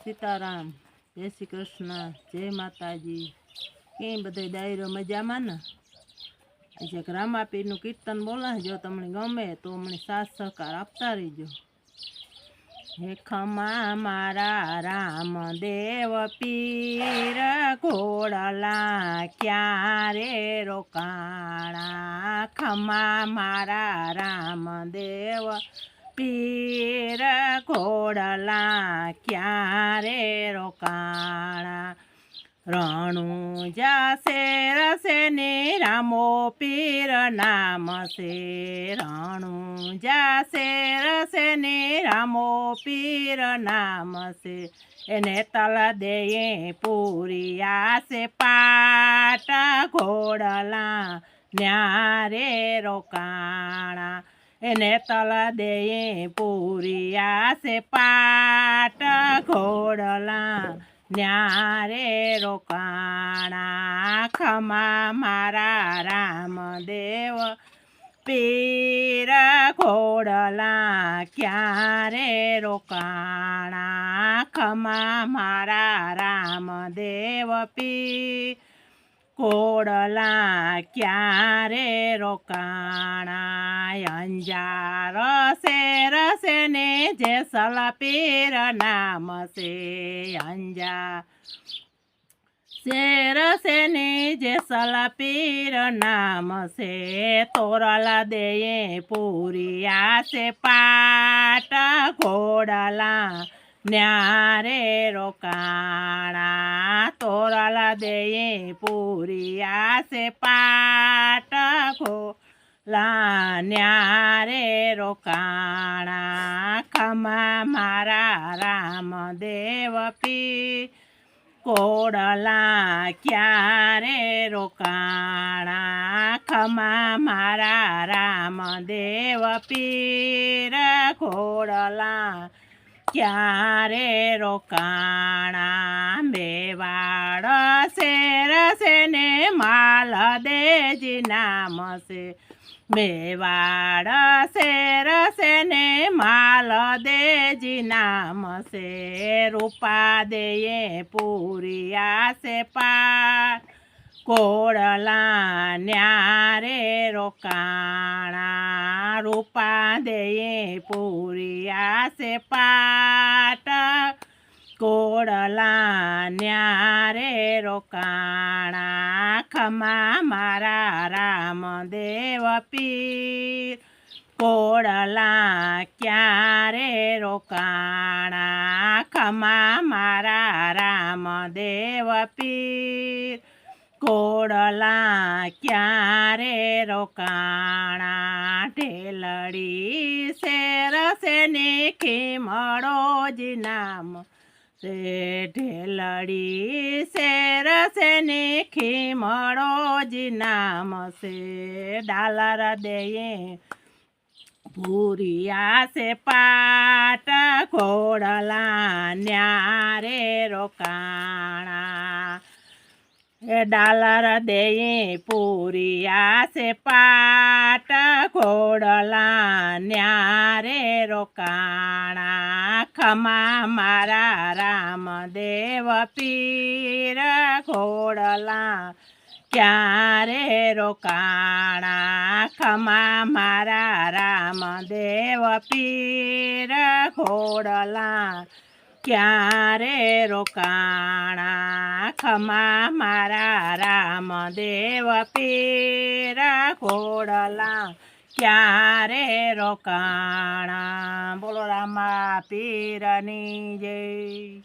सीताराम। जय श्री कृष्ण। जय माताजी। कई बधाई दायरो मजामां ने? आज रामापीरनुं कीर्तन बोला जो तमने गमे तो अमने साथ सहकार आपता रहीजो। हे खमा मारा रामदेव पीर घोड़ला क्यारे रोकाणा। खमा मारा रामदेव पीर घोड़ला क्यारे रोकाणा। रणुजा शेर से रामो पीर नाम से। रणुजा शेर से रामो पीर नाम से। एने तल दे पूरिया से पाट घोड़ला न्यारे रोकाणा। एने तल दे पूरिया से पाट घोड़ला न्यारे रोकाणा। खमा मारा रामदेव पीर घोड़ला क्यारे रोकाणा। खमा मारा रामदेव पीर घोड़ला क्यारे रोकाणा। अंजार शेर से जेसल पीर नाम से। अंजार शेर से जेसल पीर नाम से। तोरला दे पूरिया से पाट घोड़ला न्यारे रोकाणा। तोरला दे पूरिया से पाट घोड़ला न्यारे रोकाणा। खमा मारा रामदेव पीर घोड़ला क्यारे रोकाणा। खमा मारा रामदेव पीर घोड़ला क्यारे रोकाणा। मेवाड़ शेर से माल देजी नाम से। मेवाड़ शेर से माल देजी नाम से। रूपा दे पूरिया से पार घोड़ला न्यारे रोकाणा। रूपा दे पूरिया से पाट घोड़ला न्यारे रोकाणा। खमा मारा रामदेव पीर घोड़ला क्यारे रोकाणा। खमा मारा रामदेव पीर घोड़ला क्यारे रोकाणा। ढेलड़ी शेर से खीमड़ो जी नाम से। ढेलड़ी शेर से खीमड़ो जी नाम से। डालर दे पूरिया से पाट घोड़ला न्यारे रोकाणा। डालर दे पूरिया से पाट घोड़ला न्यारे रोकाणा। खमा मारा रामदेव पीर घोड़ला क्यारे रोकाणा। खमा मारा रामदेव पीर घोड़ला क्यारे रोकाणा। खमा मारा रामदेव पीर घोड़ला क्यारे रोकाणा। बोलो रामा पीरनी जय।